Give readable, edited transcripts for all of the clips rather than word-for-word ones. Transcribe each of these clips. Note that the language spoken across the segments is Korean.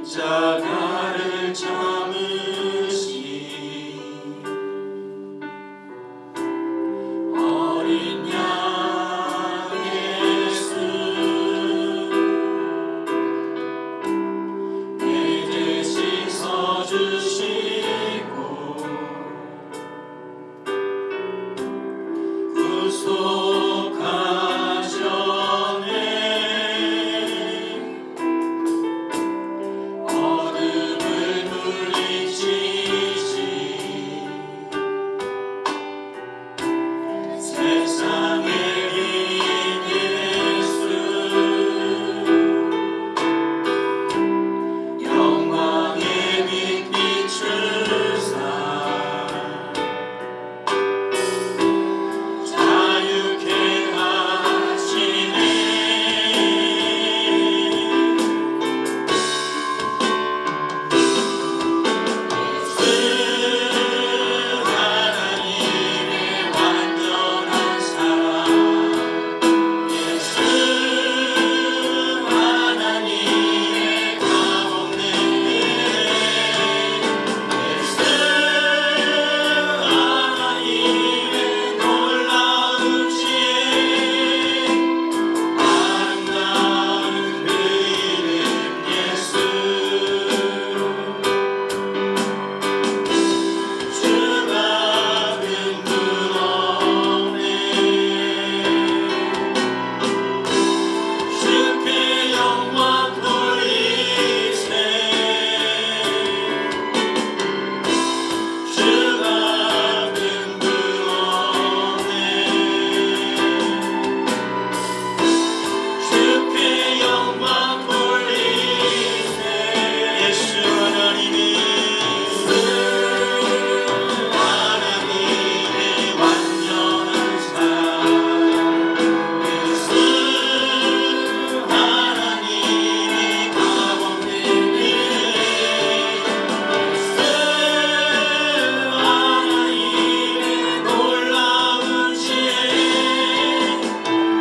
십자가를 참으신 어린 양 예수, 내 대신 서주시고 구속하셨네. 어둠을 물리치신 세상의 긴 예수, 영광의 빛 비추사 자유케 하시네. 하나님의 완전한 사랑, 예수 하나님의 값없는 은혜, 예수 하나님의 놀라운 지혜, 아름다운 그 이름 예수, 주가 빈분 없네. 주께 영광 돌리세. 주가 빈분 없네. 주께 영광 돌리세. 예수 하나님의 완전한 사랑, 예수 하나님의 값없는 은혜, 예수 하나님의 놀라운 지혜,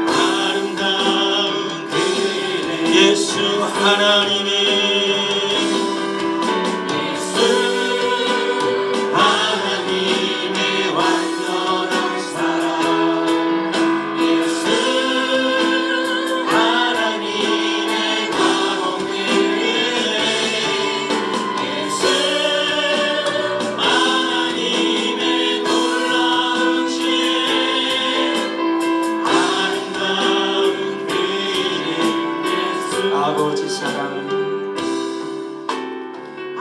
아름다운 그 이름 예수 하나님의 하나님의 완전한 사랑, 예수 하나님의 값없는 은혜, 예수 하나님의 놀라운 지혜, 아름다운 그 이름 예수. 아버지 사랑,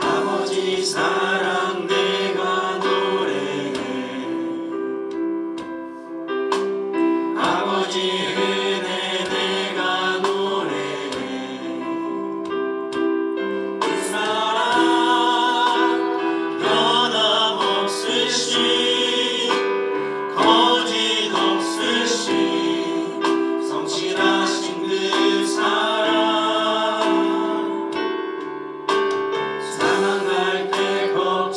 아버지 사랑 내가 노래해. 아버지 은혜 내가 노래해. 그 사랑 변함없으신 거짓 없으신 성실하신 그 사랑, 상한 갈 때 걱정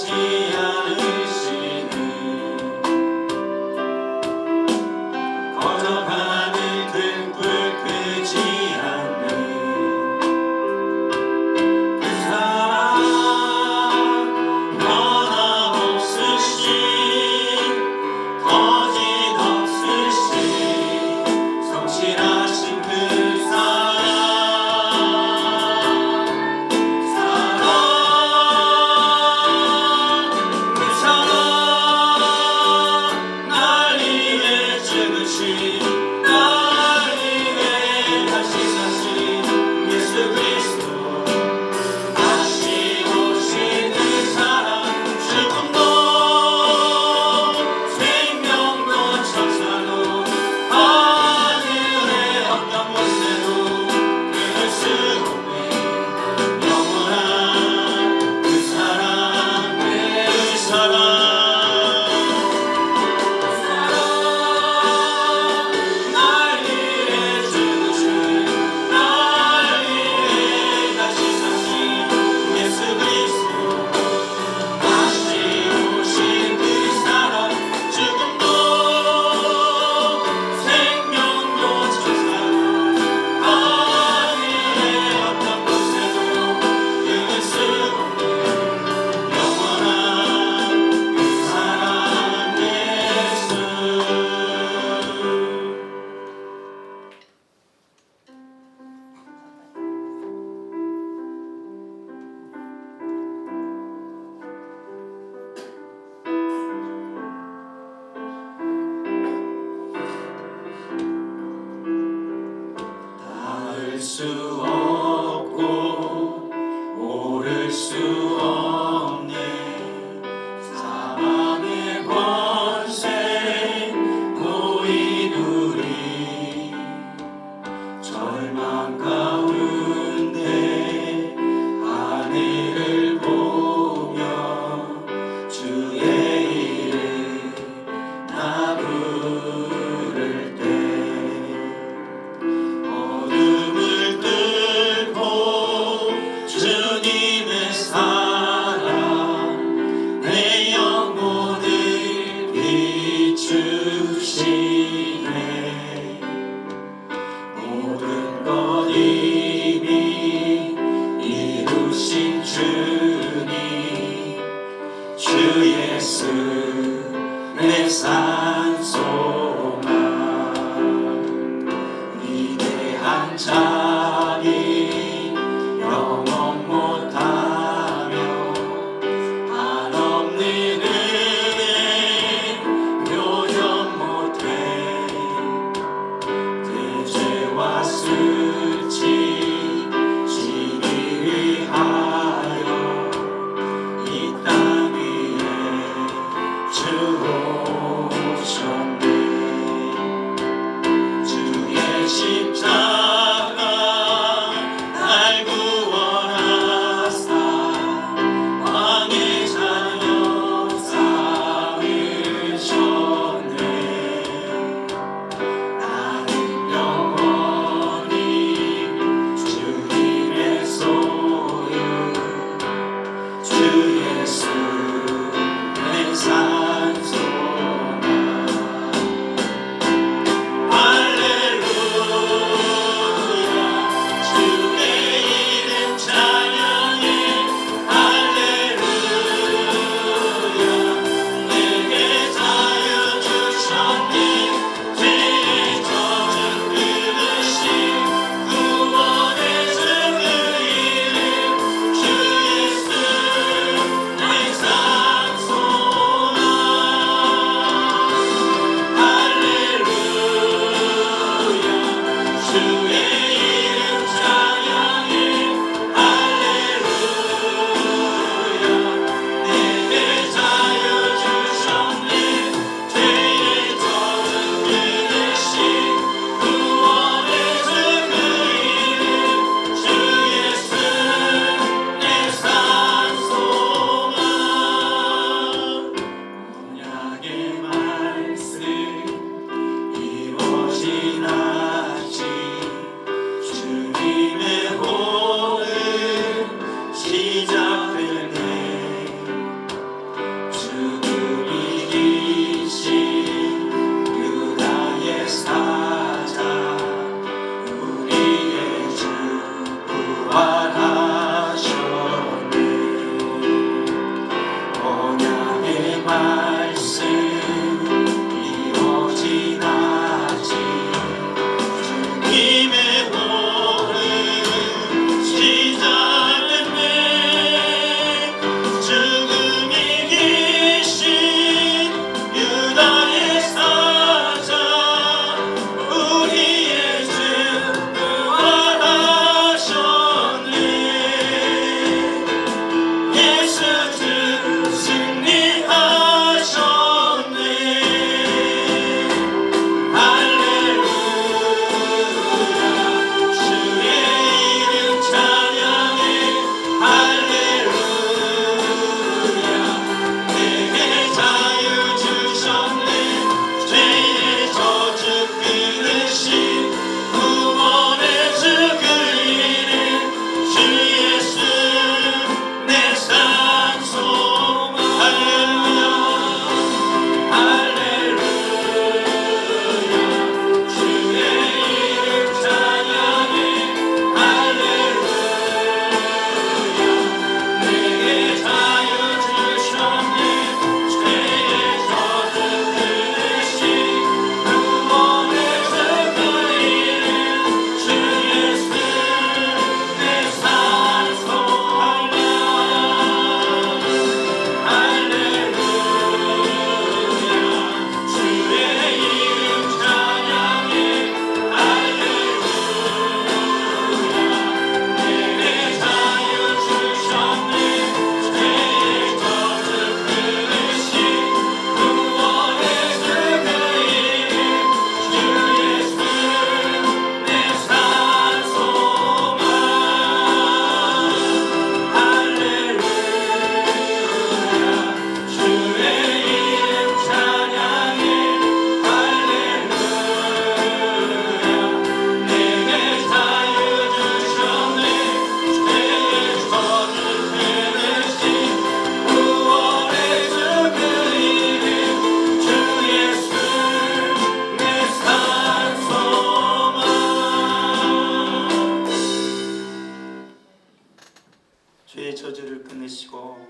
죄의 저주를 끊으시고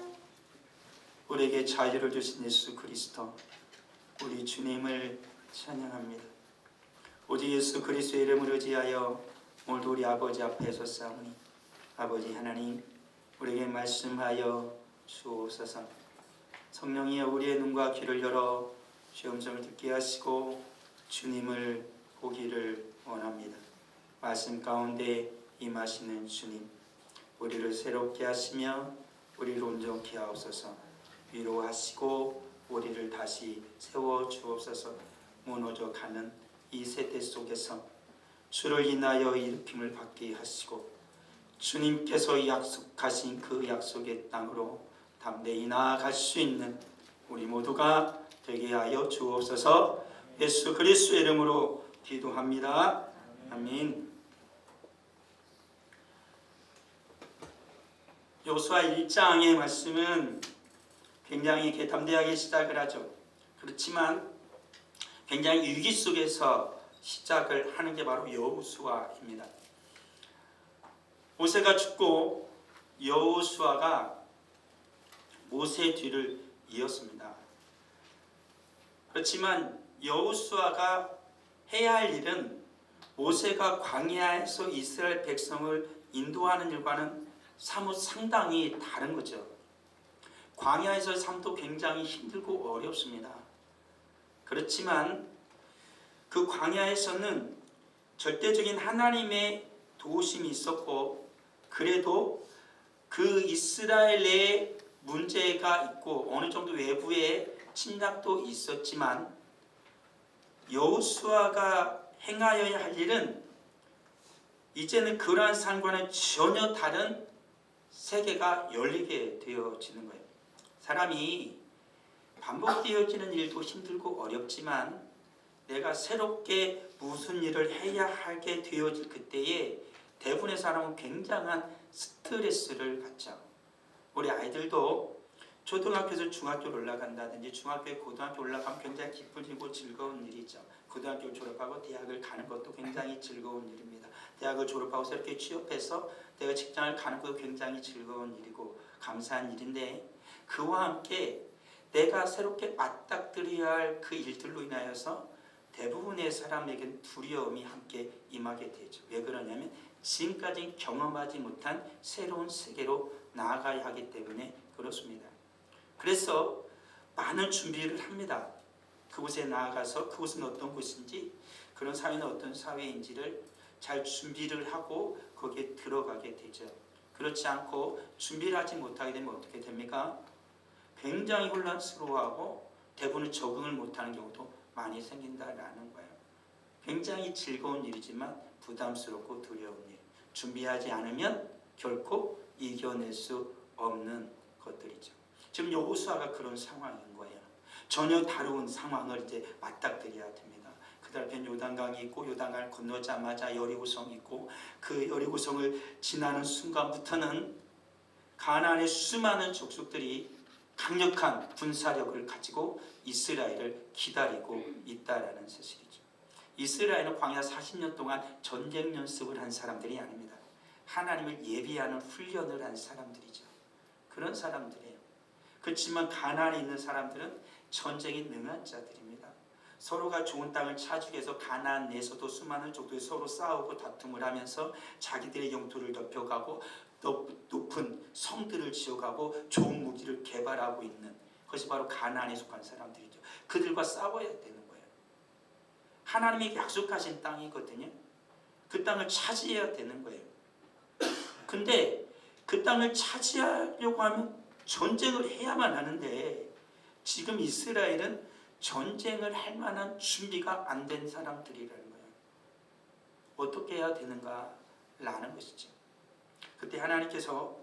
우리에게 자유를 주신 예수 그리스도, 우리 주님을 찬양합니다. 오직 예수 그리스도의 이름을 의지하여 오늘도 우리 아버지 앞에 섰사오니 아버지 하나님, 우리에게 말씀하여 주옵소서. 성령이여 우리의 눈과 귀를 열어 주의 음성을 듣게 하시고 주님을 보기를 원합니다. 말씀 가운데 임하시는 주님, 우리를 새롭게 하시며 우리를 온전케 하옵소서. 위로하시고 우리를 다시 세워주옵소서. 무너져 가는 이 세대 속에서 주를 인하여 일으킴을 받게 하시고 주님께서 약속하신 그 약속의 땅으로 담대히 나아갈 수 있는 우리 모두가 되게 하여 주옵소서. 예수 그리스도의 이름으로 기도합니다. 아멘. 여호수아 1장의 말씀은 굉장히 담대하게 시작을 하죠. 그렇지만 굉장히 위기 속에서 시작을 하는 게 바로 여호수아입니다. 모세가 죽고 여호수아가 모세의 뒤를 이었습니다. 그렇지만 여호수아가 해야 할 일은 모세가 광야에서 이스라엘 백성을 인도하는 일과는 사뭇 상당히 다른 거죠. 광야에서의 삶도 굉장히 힘들고 어렵습니다. 그렇지만 그 광야에서는 절대적인 하나님의 도우심이 있었고, 그래도 그 이스라엘의 문제가 있고 어느 정도 외부의 침략도 있었지만 여호수아가 행하여야 할 일은 이제는 그러한 삶과는 전혀 다른 세계가 열리게 되어지는 거예요. 사람이 반복되어지는 일도 힘들고 어렵지만 내가 새롭게 무슨 일을 해야 하게 되어질 그때에 대부분의 사람은 굉장한 스트레스를 받죠. 우리 아이들도 초등학교에서 중학교로 올라간다든지 중학교에 고등학교 올라가면 굉장히 기쁘고 즐거운 일이죠. 고등학교 졸업하고 대학을 가는 것도 굉장히 즐거운 일입니다. 대학을 졸업하고 새롭게 취업해서 내가 직장을 가는 것도 굉장히 즐거운 일이고 감사한 일인데, 그와 함께 내가 새롭게 맞닥뜨려야 할 그 일들로 인하여서 대부분의 사람에게는 두려움이 함께 임하게 되죠. 왜 그러냐면 지금까지 경험하지 못한 새로운 세계로 나아가야 하기 때문에 그렇습니다. 그래서 많은 준비를 합니다. 그곳에 나아가서 그곳은 어떤 곳인지, 그런 사회는 어떤 사회인지를 잘 준비를 하고 거기에 들어가게 되죠. 그렇지 않고 준비를 하지 못하게 되면 어떻게 됩니까? 굉장히 혼란스러워하고 대부분 적응을 못하는 경우도 많이 생긴다라는 거예요. 굉장히 즐거운 일이지만 부담스럽고 두려운 일. 준비하지 않으면 결코 이겨낼 수 없는 것들이죠. 지금 여호수아가 그런 상황인 거예요. 전혀 다른 상황을 이제 맞닥뜨려야 됩니다. 그 다음에 요단강이 있고 요단강을 건너자마자 여리고성이 있고, 그 여리고성을 지나는 순간부터는 가나안의 수많은 족속들이 강력한 군사력을 가지고 이스라엘을 기다리고 있다라는 사실이죠. 이스라엘은 광야 40년 동안 전쟁 연습을 한 사람들이 아닙니다. 하나님을 예비하는 훈련을 한 사람들이죠. 그런 사람들이에요. 그렇지만 가나안에 있는 사람들은 전쟁에 능한 자들입니다. 서로가 좋은 땅을 차지하기 위해서 가나안 내에서도 수많은 족들이 서로 싸우고 다툼을 하면서 자기들의 영토를 넓혀가고 높은 성들을 지어가고 좋은 무기를 개발하고 있는 것이 바로 가나안에 속한 사람들이죠. 그들과 싸워야 되는 거예요. 하나님이 약속하신 땅이거든요. 그 땅을 차지해야 되는 거예요. 근데 그 땅을 차지하려고 하면 전쟁을 해야만 하는데, 지금 이스라엘은 전쟁을 할 만한 준비가 안 된 사람들이라는 거예요. 어떻게 해야 되는가라는 것이죠. 그때 하나님께서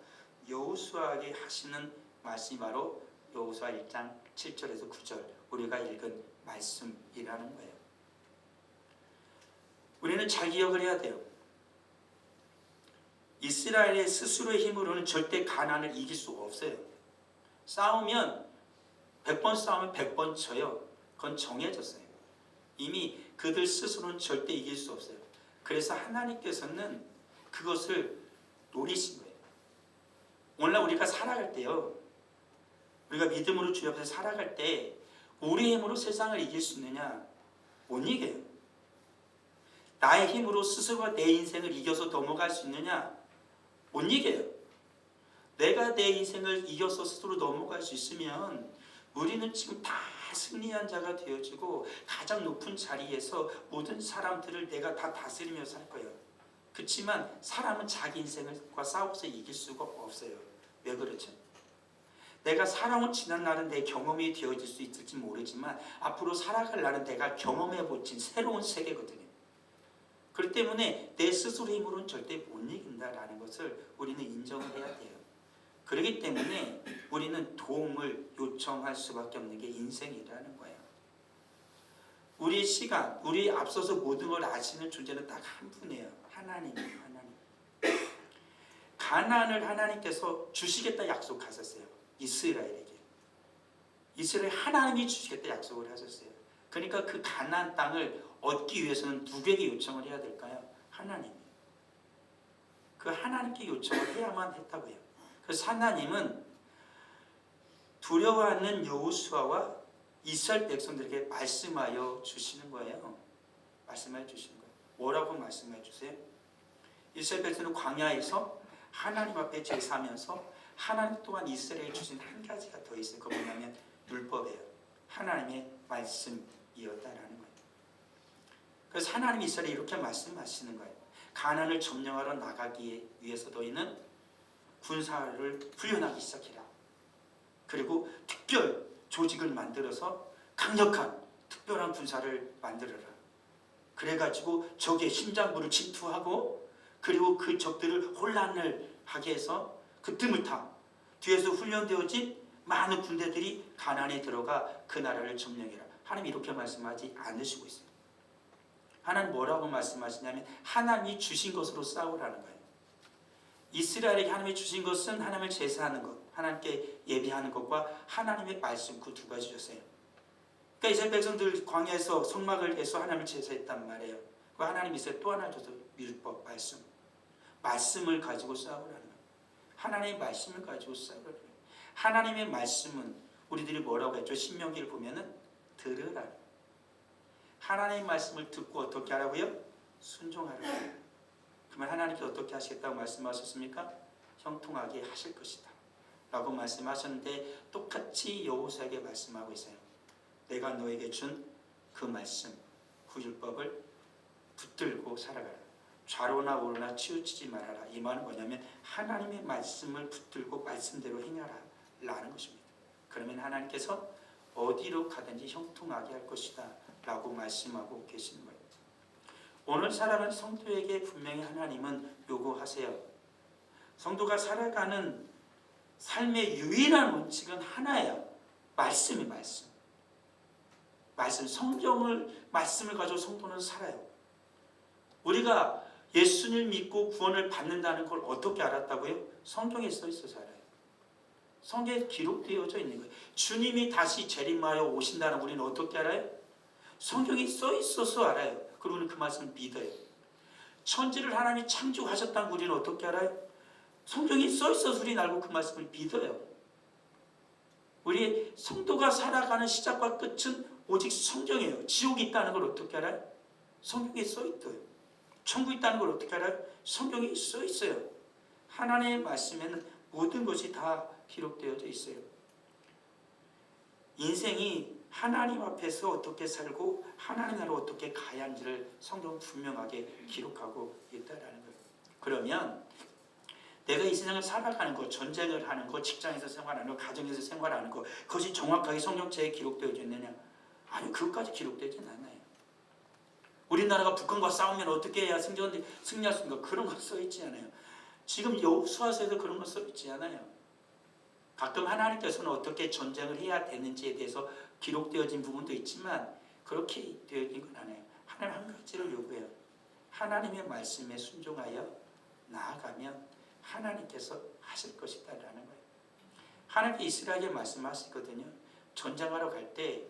여호수아에게 하시는 말씀이 바로 여호수아 1장 7절에서 9절 우리가 읽은 말씀이라는 거예요. 우리는 잘 기억을 해야 돼요. 이스라엘의 스스로의 힘으로는 절대 가나안을 이길 수 없어요. 싸우면 100번 싸우면 100번 져요. 그건 정해졌어요. 이미 그들 스스로는 절대 이길 수 없어요. 그래서 하나님께서는 그것을 노리신 거예요. 오늘날 우리가 살아갈 때요, 우리가 믿음으로 주 앞에서 살아갈 때 우리 힘으로 세상을 이길 수 있느냐? 못 이겨요. 나의 힘으로 스스로가 내 인생을 이겨서 넘어갈 수 있느냐? 못 이겨요. 내가 내 인생을 이겨서 스스로 넘어갈 수 있으면 우리는 지금 다 승리한 자가 되어지고 가장 높은 자리에서 모든 사람들을 내가 다 다스리며 살 거예요. 그렇지만 사람은 자기 인생과 싸워서 이길 수가 없어요. 왜 그렇죠? 내가 살아온 지난 날은 내 경험이 되어질 수 있을지 모르지만 앞으로 살아갈 날은 내가 경험해 보친 새로운 세계거든요. 그렇기 때문에 내 스스로 힘으로는 절대 못 이긴다라는 것을 우리는 인정을 해야 돼요. 그렇기 때문에 우리는 도움을 요청할 수밖에 없는 게 인생이라는 거예요. 우리의 시간, 우리 앞서서 모든 걸 아시는 존재는 딱 한 분이에요. 하나님이에요. 하나님. 가나안을 하나님께서 주시겠다 약속하셨어요. 이스라엘에게. 이스라엘 하나님이 주시겠다 약속을 하셨어요. 그러니까 그 가나안 땅을 얻기 위해서는 누구에게 요청을 해야 될까요? 하나님. 그 하나님께 요청을 해야만 했다고요. 그래서 하나님은 두려워하는 여호수아와 이스라엘 백성들에게 말씀하여 주시는 거예요. 말씀하여 주시는 거예요. 뭐라고 말씀해 주세요? 이스라엘 백성은 광야에서 하나님 앞에 제사하면서 하나님 또한 이스라엘에 주신 한 가지가 더 있어요. 그거 뭐냐면 율법이에요. 하나님의 말씀이었다라는 거예요. 그래서 하나님이 이스라엘에 이렇게 말씀하시는 거예요. 가나안을 점령하러 나가기 위해서 너희는 군사를 훈련하기 시작해라. 그리고 특별 조직을 만들어서 강력한 특별한 군사를 만들어라. 그래가지고 적의 심장부를 침투하고 그리고 그 적들을 혼란을 하게 해서 그 틈을 타 뒤에서 훈련되어진 많은 군대들이 가나안에 들어가 그 나라를 점령해라. 하나님이 이렇게 말씀하지 않으시고 있어요. 하나님 뭐라고 말씀하시냐면 하나님이 주신 것으로 싸우라는 거예요. 이스라엘에게 하나님이 주신 것은 하나님을 제사하는 것, 하나님께 예배하는 것과 하나님의 말씀, 그 두 가지 줬어요. 그러니까 이스라엘 백성들 광야에서 성막을 해서 하나님을 제사했단 말이에요. 그 하나님이 이스라엘 또 하나 줘서 율법, 말씀. 말씀을 가지고 싸우라는 거예요. 하나님의 말씀을 가지고 싸우라는 거예요. 하나님의 말씀은 우리들이 뭐라고 했죠? 신명기를 보면은 들으라. 하나님의 말씀을 듣고 어떻게 하라고요? 순종하라고요. 그러면 하나님께 어떻게 하시겠다고 말씀하셨습니까? 형통하게 하실 것이다 라고 말씀하셨는데 똑같이 여호수아에게 말씀하고 있어요. 내가 너에게 준 그 말씀, 그 율법을 붙들고 살아가라. 좌로나 우로나 치우치지 말아라. 이 말은 뭐냐면 하나님의 말씀을 붙들고 말씀대로 행하라 라는 것입니다. 그러면 하나님께서 어디로 가든지 형통하게 할 것이다 라고 말씀하고 계시는 거예요. 오늘 살아가는 성도에게 분명히 하나님은 요구하세요. 성도가 살아가는 삶의 유일한 원칙은 하나예요. 말씀이 말씀. 말씀을 가지고 성도는 살아요. 우리가 예수님을 믿고 구원을 받는다는 걸 어떻게 알았다고요? 성경에 써 있어서 알아요. 성경에 기록되어져 있는 거예요. 주님이 다시 재림하여 오신다는 우리는 어떻게 알아요? 성경에 써 있어서 알아요. 그리고 우리는 그 말씀을 믿어요. 천지를 하나님이 창조하셨다는 우리는 어떻게 알아요? 성경에 써 있어서 우리는 알고 그 말씀을 믿어요. 우리 성도가 살아가는 시작과 끝은 오직 성경이에요. 지옥이 있다는 걸 어떻게 알아요? 성경에 써 있어요. 천국이 있다는 걸 어떻게 알아요? 성경에 써 있어요. 하나님의 말씀에는 모든 것이 다 기록되어져 있어요. 인생이 하나님 앞에서 어떻게 살고 하나님 나라로 어떻게 가야 하는지를 성경은 분명하게 기록하고 있다는 거예요. 그러면 내가 이 세상을 살아가는 것, 전쟁을 하는 것, 직장에서 생활하는 것, 가정에서 생활하는 것, 그것이 정확하게 성경책에 기록되어져 있느냐? 아니, 그것까지 기록되지는 않아요. 우리나라가 북한과 싸우면 어떻게 해야 승리할 수 있는가? 그런 거 써있지 않아요. 지금 여호수아서에도 그런 거 써있지 않아요. 가끔 하나님께서는 어떻게 전쟁을 해야 되는지에 대해서 기록되어진 부분도 있지만 그렇게 되어 있는 건 아니에요. 하나님 한 가지를 요구해요. 하나님의 말씀에 순종하여 나아가면 하나님께서 하실 것이다라는 거예요. 하나님께 이스라엘에게 말씀하시거든요. 전쟁하러 갈 때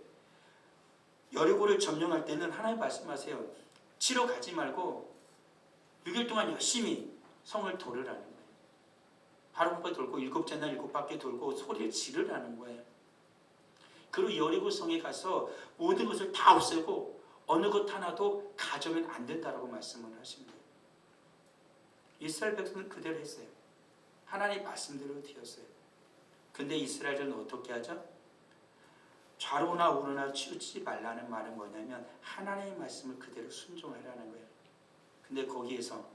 여리고를 점령할 때는 하나님 말씀하세요. 치러 가지 말고 6일 동안 열심히 성을 도르라는 거예요. 바로 한번 돌고 7째 날 7바퀴 돌고 소리를 지르라는 거예요. 그리고 여리고성에 가서 모든 것을 다 없애고 어느 것 하나도 가져오면 안 된다라고 말씀을 하십니다. 이스라엘 백성은 그대로 했어요. 하나님 말씀대로 되었어요. 근데 이스라엘은 어떻게 하죠? 좌로나 우로나 치우치지 말라는 말은 뭐냐면 하나님의 말씀을 그대로 순종하라는 거예요. 근데 거기에서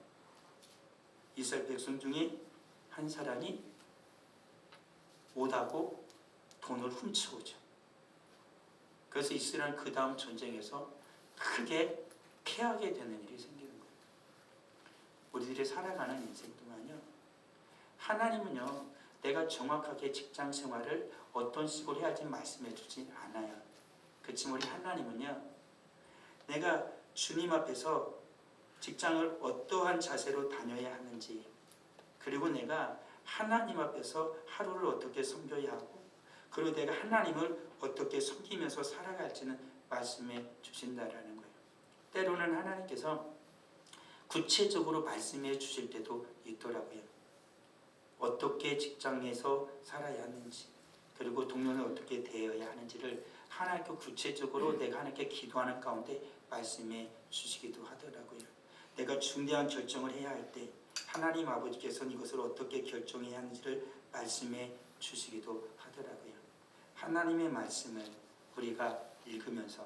이스라엘 백성 중에 한 사람이 못하고 돈을 훔쳐오죠. 그래서 이스라엘은 그 다음 전쟁에서 크게 패하게 되는 일이 생기는 거예요. 우리들이 살아가는 인생 동안요, 하나님은요, 내가 정확하게 직장 생활을 어떤 식으로 해야지 말씀해 주지 않아요. 그렇지만 우리 하나님은요, 내가 주님 앞에서 직장을 어떠한 자세로 다녀야 하는지, 그리고 내가 하나님 앞에서 하루를 어떻게 섬겨야 하고, 그리고 내가 하나님을 어떻게 섬기면서 살아갈지는 말씀해 주신다라는 거예요. 때로는 하나님께서 구체적으로 말씀해 주실 때도 있더라고요. 어떻게 직장에서 살아야 하는지, 그리고 동료는 어떻게 대해야 하는지를 하나님께 구체적으로 내가 하나님께 기도하는 가운데 말씀해 주시기도 하더라고요. 내가 중대한 결정을 해야 할 때 하나님 아버지께서는 이것을 어떻게 결정해야 하는지를 말씀해 주시기도 하더라고요. 하나님의 말씀을 우리가 읽으면서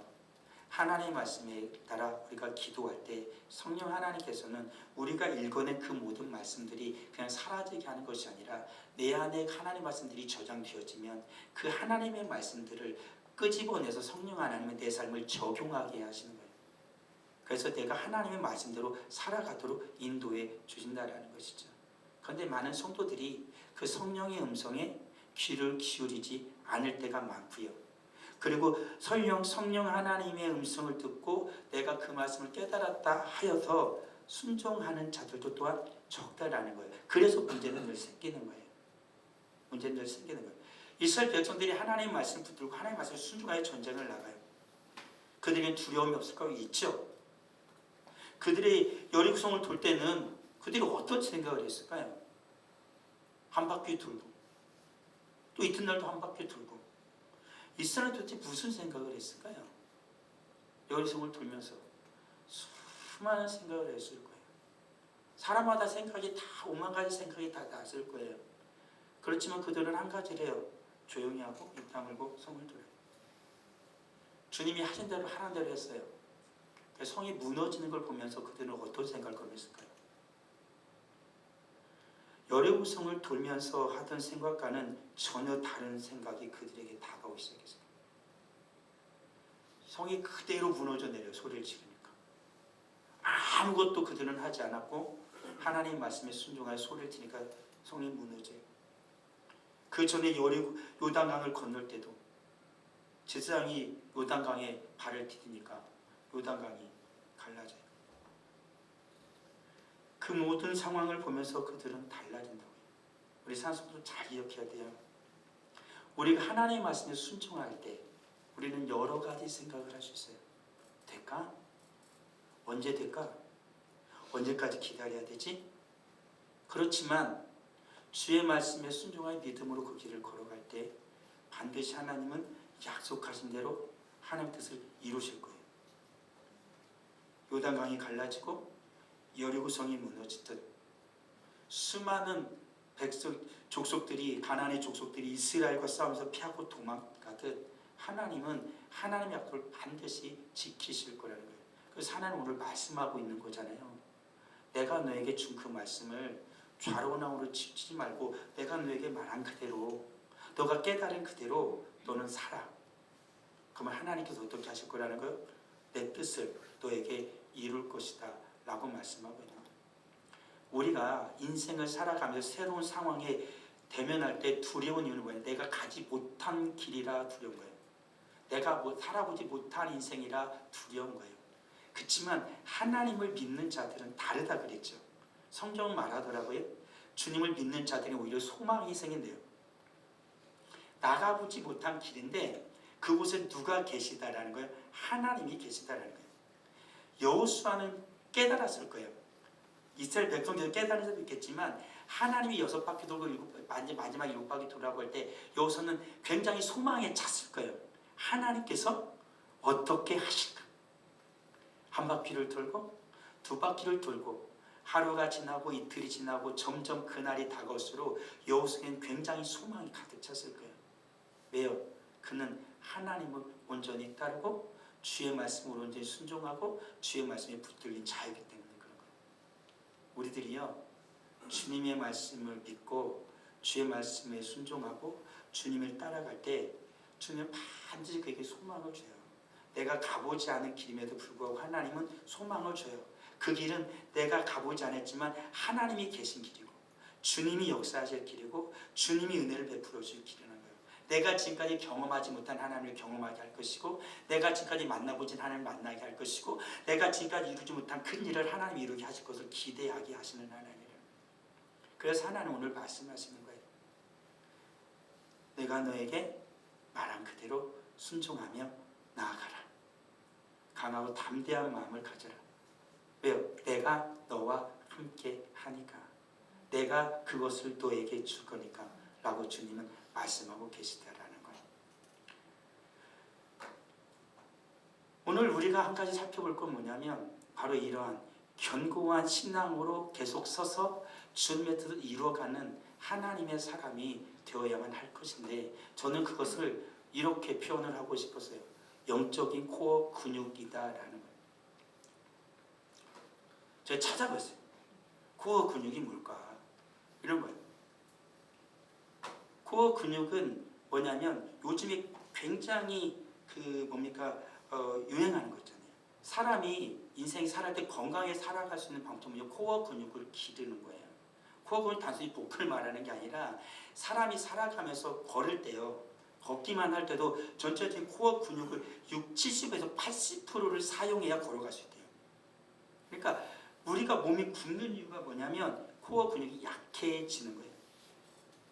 하나님의 말씀에 따라 우리가 기도할 때 성령 하나님께서는 우리가 읽어낸 그 모든 말씀들이 그냥 사라지게 하는 것이 아니라 내 안에 하나님의 말씀들이 저장되어지면 그 하나님의 말씀들을 끄집어내서 성령 하나님의 내 삶을 적용하게 하시는 거예요. 그래서 내가 하나님의 말씀대로 살아가도록 인도해 주신다라는 것이죠. 그런데 많은 성도들이 그 성령의 음성에 귀를 기울이지 않을 때가 많고요. 그리고 성령 하나님의 음성을 듣고 내가 그 말씀을 깨달았다 하여서 순종하는 자들도 또한 적다라는 거예요. 그래서 문제는 늘 생기는 거예요. 문제는 늘 생기는 거예요. 이스라엘 백성들이 하나님의 말씀을 붙들고 하나님의 말씀을 순종하여 전쟁을 나가요. 그들에겐 두려움이 없을까? 있죠. 그들이 여리고성을 돌 때는 그들이 어떤 생각을 했을까요? 한 바퀴 돌고 또 이튿날도 한 바퀴 돌고 이스라엘은 도대체 무슨 생각을 했을까요? 여리고성을 돌면서 수많은 생각을 했을 거예요. 사람마다 생각이 다 오만 가지 생각이 다 났을 거예요. 그렇지만 그들은 한 가지를 해요. 조용히 하고 입 다물고 성을 돌아요. 주님이 하신 대로 하라는 대로 했어요. 성이 무너지는 걸 보면서 그들은 어떤 생각을 했을까요? 여리고성을 돌면서 하던 생각과는 전혀 다른 생각이 그들에게 다가오기 시작했어요. 성이 그대로 무너져 내려 소리를 지르니까 아무것도 그들은 하지 않았고 하나님 말씀에 순종하여 소리를 지르니까 성이 무너져요. 그 전에 요단강을 건널 때도 제사장이 요단강에 발을 디디니까 요단강이 갈라져요. 그 모든 상황을 보면서 그들은 달라진다고요. 우리 산성도 잘 기억해야 돼요. 우리가 하나님의 말씀에 순종할 때 우리는 여러 가지 생각을 할 수 있어요. 될까? 언제 될까? 언제까지 기다려야 되지? 그렇지만 주의 말씀에 순종하여 믿음으로 그 길을 걸어갈 때 반드시 하나님은 약속하신 대로 하나님의 뜻을 이루실 거예요. 요단강이 갈라지고 여리고성이 무너지듯 수많은 족속들이 가나안의 족속들이 이스라엘과 싸우면서 피하고 도망가듯 하나님은 하나님의 약속을 반드시 지키실 거라는 거예요. 그래서 하나님 오늘 말씀하고 있는 거잖아요. 내가 너에게 준 그 말씀을 좌로나 우로 치지 말고 내가 너에게 말한 그대로 너가 깨달은 그대로 너는 살아. 그러면 하나님께서 어떻게 하실 거라는 거예요? 내 뜻을 너에게 이룰 것이다 라고 말씀하고 있는 거예요. 우리가 인생을 살아가면서 새로운 상황에 대면할 때 두려운 이유는 뭐예요? 내가 가지 못한 길이라 두려운 거예요. 내가 살아보지 못한 인생이라 두려운 거예요. 그렇지만 하나님을 믿는 자들은 다르다 그랬죠. 성경은 말하더라고요. 주님을 믿는 자들이 오히려 소망이 생긴대요. 나가보지 못한 길인데 그곳에 누가 계시다라는 거예요? 하나님이 계시다라는 거예요. 여호수아는 깨달았을 거예요. 이스라엘 백성들도 깨달은 사람도 있겠지만 하나님이 6바퀴 돌고 마지막 7바퀴 돌아볼 때 여기서는 굉장히 소망에 찼을 거예요. 하나님께서 어떻게 하실까? 한 바퀴를 돌고 2바퀴를 돌고 하루가 지나고 이틀이 지나고 점점 그날이 다가올수록 여호수아는 굉장히 소망이 가득 찼을 거예요. 왜요? 그는 하나님을 온전히 따르고 주의 말씀을 온전히 순종하고 주의 말씀에 붙들린 자이기 때문에 그런 거예요. 우리들이요, 주님의 말씀을 믿고 주의 말씀에 순종하고 주님을 따라갈 때 주님은 반드시 그에게 소망을 줘요. 내가 가보지 않은 길임에도 불구하고 하나님은 소망을 줘요. 그 길은 내가 가보지 않았지만 하나님이 계신 길이고 주님이 역사하실 길이고 주님이 은혜를 베풀어 줄 길이라는 거예요. 내가 지금까지 경험하지 못한 하나님을 경험하게 할 것이고 내가 지금까지 만나보진 하나님을 만나게 할 것이고 내가 지금까지 이루지 못한 큰 일을 하나님이 이루게 하실 것을 기대하게 하시는 하나님이에요. 그래서 하나님 오늘 말씀하시는 거예요. 내가 너에게 말한 그대로 순종하며 나아가라. 강하고 담대한 마음을 가져라. 왜요? 내가 너와 함께 하니까. 내가 그것을 너에게 줄 거니까 라고 주님은 말씀하고 계시다라는 거예요. 오늘 우리가 한 가지 살펴볼 건 뭐냐면 바로 이러한 견고한 신앙으로 계속 서서 주님의 뜻을 이루어가는 하나님의 사람이 되어야만 할 것인데 저는 그것을 이렇게 표현을 하고 싶었어요. 영적인 코어 근육이다라는 거예요. 제가 찾아봤어요. 코어 근육이 뭘까? 이런 거예요. 코어 근육은 뭐냐면 요즘에 굉장히 유행하는 거 있잖아요. 사람이 인생이 살아갈 때 건강하게 살아갈 수 있는 방법은요, 코어 근육을 기르는 거예요. 코어 근육은 단순히 복근을 말하는 게 아니라 사람이 살아가면서 걸을 때요, 걷기만 할 때도 전체적인 코어 근육을 70에서 80%를 사용해야 걸어갈 수 있대요. 그러니까 우리가 몸이 붓는 이유가 뭐냐면 코어 근육이 약해지는 거예요.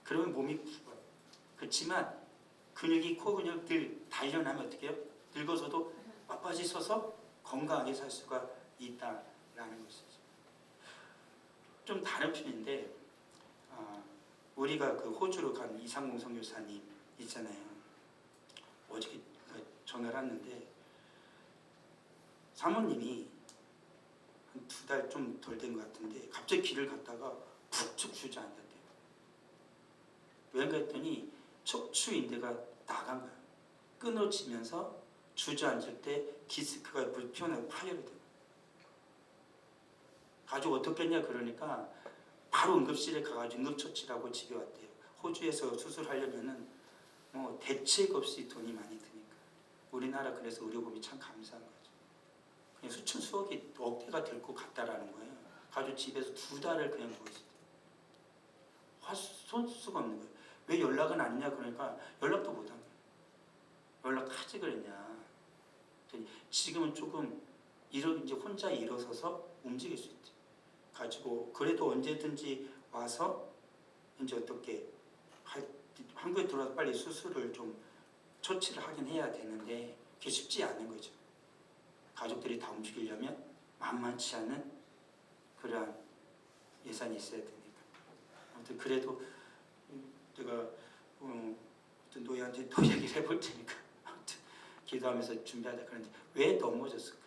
그러면 몸이 붓어요. 그렇지만 코어 근육이 늘 단련하면 어떻게 해요? 늙어서도 빳빳이 서서 건강하게 살 수가 있다라는 것이죠. 좀 다른 편인데 우리가 그 호주로 간 이상공 선교사님 있잖아요. 어저께 전화를 했는데 사모님이 한 2달 좀 덜 된 것 같은데 갑자기 길을 갔다가 푹 주저앉았대요. 왜인가 했더니 척추인대가 나간 거예요. 끊어지면서 주저앉을 때 디스크가 불편하고 파열이 돼요. 가지고 어떻게 했냐 그러니까 바로 응급실에 가가지고 응급처치라고 집에 왔대요. 호주에서 수술하려면은 대책 없이 돈이 많이 드니까. 우리나라 그래서 의료보험이 참 감사한 거죠. 그냥 수천 수억이 억대가 들고 갔다라는 거예요. 가지고 집에서 2달을 그냥 누워있어요. 손 수가 없는 거예요. 왜 연락은 안 했냐 그러니까 연락도 못 한 거예요. 연락하지 그랬냐. 지금은 조금 이제 혼자 일어서서 움직일 수 있지. 가지고 그래도 언제든지 와서 이제 어떻게 한국에 들어와서 빨리 수술을 좀 처치를 하긴 해야 되는데 그게 쉽지 않은 거죠. 가족들이 다 움직이려면 만만치 않은 그러한 예산이 있어야 되니까. 아무튼 그래도 제가 노예한테 또 얘기를 해볼 테니까 아무튼 기도하면서 준비하자 그런데 왜 넘어졌을까?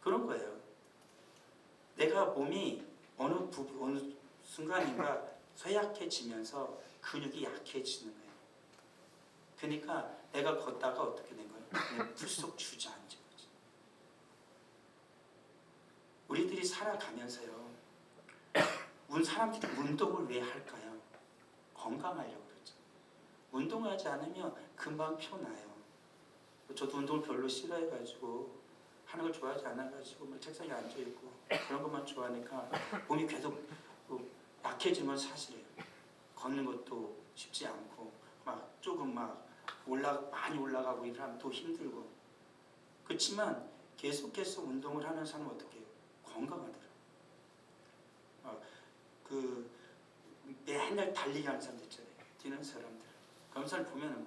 그런 거예요. 내가 몸이 어느 순간인가 쇠약해지면서 근육이 약해지는 거예요. 그러니까 내가 걷다가 어떻게 된 거예요? 그냥 불쑥 주저앉은 거지. 우리들이 살아가면서요, 사람들이 운동을 왜 할까요? 건강하려고 그러죠. 운동하지 않으면 금방 피어나요. 저도 운동을 별로 싫어해가지고 하는 걸 좋아하지 않아가지고 책상에 앉아있고 그런 것만 좋아하니까 몸이 계속 약해지면 사실이에요. 걷는 것도 쉽지 않고 조금 많이 올라가고 이러면 또 힘들고. 그렇지만 계속해서 운동을 하는 사람은 어떻게 해요? 건강하더라고요. 맨날 달리기 하는 사람들 있잖아요. 뛰는 사람들. 그런 사람 보면은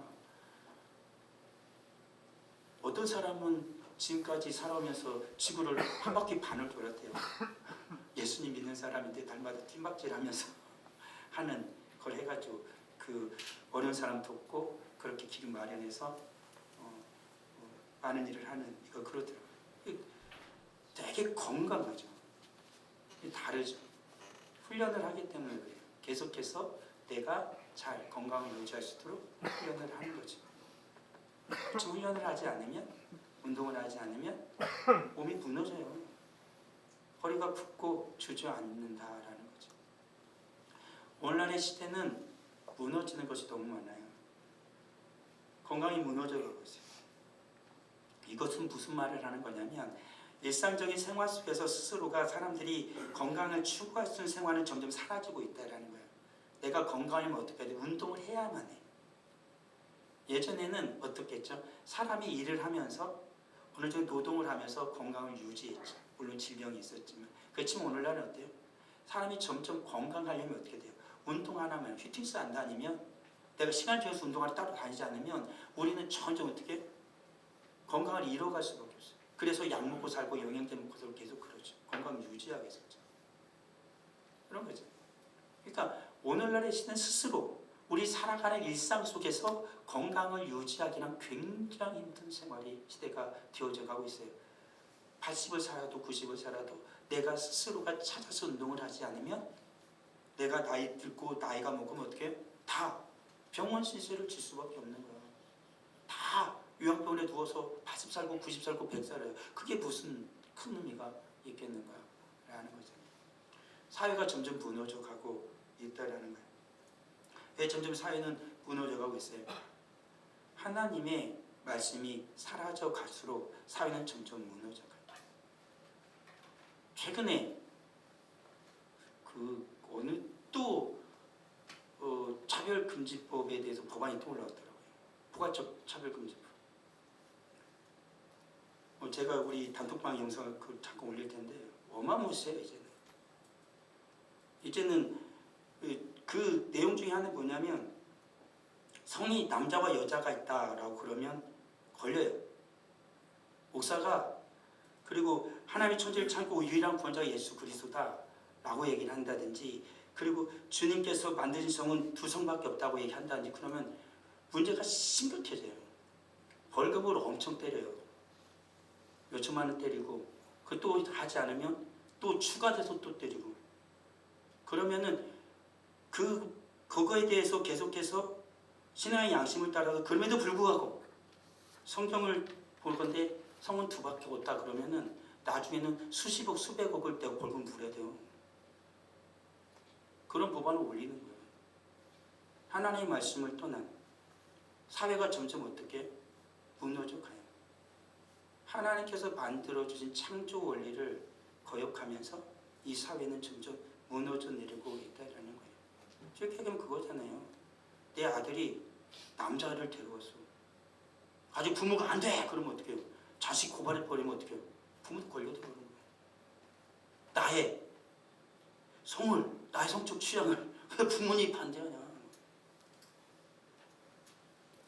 어떤 사람은 지금까지 살아오면서 지구를 한 바퀴 반을 돌았대요. 예수님 믿는 사람인데 날마다 뒷박질하면서 하는 걸 해가지고 그 어려운 사람 돕고 그렇게 길 마련해서 많은 일을 하는 이거 그렇더라고요. 되게 건강하죠. 다르죠. 훈련을 하기 때문에 그래요. 계속해서 내가 잘 건강을 유지할 수 있도록 훈련을 하는 거죠. 훈련을 하지 않으면, 운동을 하지 않으면 몸이 무너져요. 허리가 붓고 주저앉는다라는 거죠. 오늘날의 시대는 무너지는 것이 너무 많아요. 건강이 무너져가고 있어요. 이것은 무슨 말을 하는 거냐면 일상적인 생활 속에서 스스로가 사람들이 건강을 추구할 수 있는 생활은 점점 사라지고 있다는 거예요. 내가 건강하면 어떻게 해야 돼? 운동을 해야만 해. 예전에는 어떻게 했죠? 사람이 일을 하면서 어느 정도 노동을 하면서 건강을 유지했죠. 물론 질병이 있었지만. 그렇지만 오늘날은 어때요? 사람이 점점 건강하려면 어떻게 돼요? 운동 안 하면, 휘트니스 안 다니면, 내가 시간 정해서 운동을 따로 다니지 않으면 우리는 점점 어떻게 건강을 잃어갈 수밖에 없어요. 그래서 약 먹고 살고 영양제 먹고 살고 계속 그러죠. 건강 유지하기 위해서. 그런 거죠. 그러니까 오늘날의 시대는 스스로 우리 살아가는 일상 속에서 건강을 유지하기는 굉장히 힘든 생활이 시대가 되어져 가고 있어요. 80을 살아도 90을 살아도 내가 스스로가 찾아서 운동을 하지 않으면 내가 나이 들고 나이가 먹으면 어떻게 해요? 다 병원 시세를 질 수밖에 없는 거야. 다 요양병원에 누워서 80 살고 90 살고 100 살아요. 그게 무슨 큰 의미가 있겠는가 라는 거잖아요. 사회가 점점 무너져 가고 있다라는 거예요. 왜 점점 사회는 무너져 가고 있어요? 하나님의 말씀이 사라져 갈수록 사회는 점점 무너져 가요. 최근에 그 어느 또 차별금지법에 대해서 법안이 또 올라왔더라고요. 포괄적 차별금지법. 제가 우리 단톡방 영상을 잠깐 올릴 텐데 어마무시해요. 이제는 그 내용 중에 하나는 뭐냐면 성이 남자와 여자가 있다라고 그러면 걸려요. 목사가 그리고 하나님의 천지를 창고 유일한 구원자가 예수 그리스도다라고 얘기를 한다든지 그리고 주님께서 만드신 성은 두 성밖에 없다고 얘기한다든지 그러면 문제가 심각해져요. 벌금을 엄청 때려요. 몇천만 원 때리고 그 또 하지 않으면 또 추가돼서 또 때리고 그러면은 그거에 대해서 계속해서 신앙의 양심을 따라서 그럼에도 불구하고 성경을 볼 건데 성은 두 밖에 없다 그러면은 나중에는 수십억 수백억을 떼고 벌금 물어야 돼요. 그런 법안을 올리는 거예요. 하나님의 말씀을 떠난 사회가 점점 어떻게 무너져 가요. 하나님께서 만들어주신 창조 원리를 거역하면서 이 사회는 점점 무너져 내리고 있다는 거예요. 쉽게 얘기하면 그거잖아요. 내 아들이 남자를 데려왔어. 아직 부모가 안 돼! 그러면 어떡해요? 자식 고발해버리면 어떡해요? 부모도 걸려들어오는 거예요. 나의 성을, 나의 성적 취향을 왜 부모님이 반대하냐.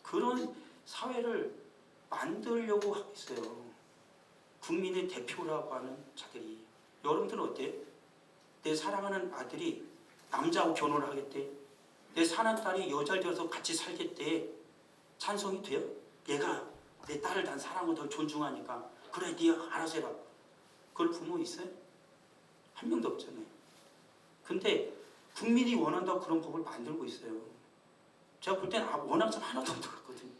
그런 사회를 만들려고 하고 있어요. 국민의 대표라고 하는 자들이. 여러분들은 어때요? 내 사랑하는 아들이 남자하고 결혼을 하겠대. 내 사랑하는 딸이 여자를 되어서 같이 살겠대. 찬성이 돼요? 얘가 내 딸을 난 사랑하고 더 존중하니까 그래 네가 알아서 해라. 그럴 부모 있어요? 한 명도 없잖아요. 근데 국민이 원한다고 그런 법을 만들고 있어요. 제가 볼 때는 워낙 좀 하나도 안 들었거든요.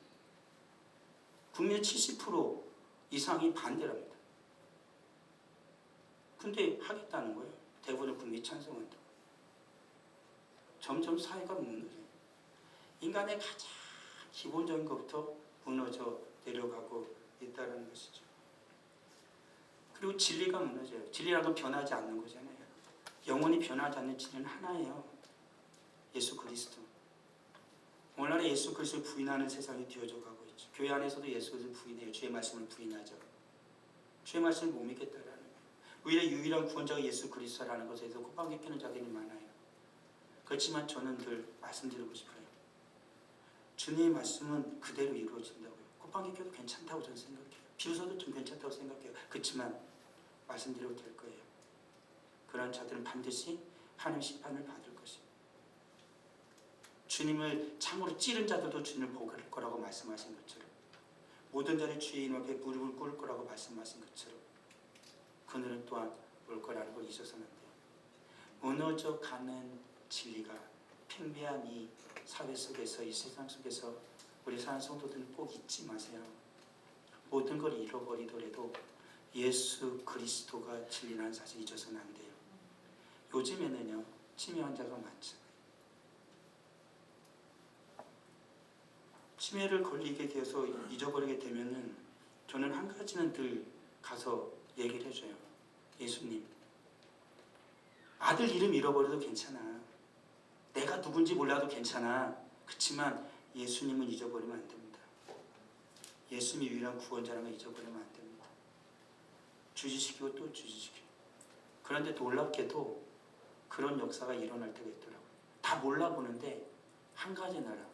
국민의 70% 이상이 반대랍니다. 근데 하겠다는 거예요. 대부분의 국민이 찬성한다. 점점 사회가 무너져요. 인간의 가장 기본적인 것부터 무너져 내려가고 있다는 것이죠. 그리고 진리가 무너져요. 진리라는 건 변하지 않는 거잖아요. 영원히 변하지 않는 진리는 하나예요. 예수 그리스도. 오늘날에 예수 그리스도를 부인하는 세상이 되어져 가고 있죠. 교회 안에서도 예수 그리스도를 부인해요. 주의 말씀을 부인하죠. 주의 말씀을 못 믿겠다라는 거예요. 오히려 유일한 구원자가 예수 그리스도라는 것에 대해서 콧방귀 뀌는 자들이 많아요. 그렇지만 저는 늘 말씀드리고 싶어요. 주님의 말씀은 그대로 이루어진다고요. 콧방귀 껴도 괜찮다고 저는 생각해요. 비웃어도 좀 괜찮다고 생각해요. 그렇지만 말씀드려도 될 거예요. 그런 자들은 반드시 하나님 심판을 받을 것입니다. 주님을 참으로 찌른 자들도 주님을 보실 거라고 말씀하신 것처럼 모든 자의 주의 이름 앞에 무릎을 꿇을 거라고 말씀하신 것처럼 그늘은 또한 올 거라는 걸 잊어서는 안 돼요. 무너져 가는 진리가 팽배한 이 사회 속에서 이 세상 속에서 우리 사는 성도들은 꼭 잊지 마세요. 모든 걸 잃어버리더라도 예수 그리스도가 진리라는 사실 잊어서는 안 돼요. 요즘에는요 치매 환자가 많죠. 치매를 걸리게 돼서 잊어버리게 되면은 저는 한 가지는 늘 가서 얘기를 해줘요. 예수님, 아들 이름 잃어버려도 괜찮아. 내가 누군지 몰라도 괜찮아. 그렇지만 예수님은 잊어버리면 안 됩니다. 예수님이 유일한 구원자라는 걸 잊어버리면 안 됩니다. 주지시키고 또 주지시키고. 그런데 놀랍게도 그런 역사가 일어날 때가 있더라고요. 다 몰라보는데 한 가지 알아.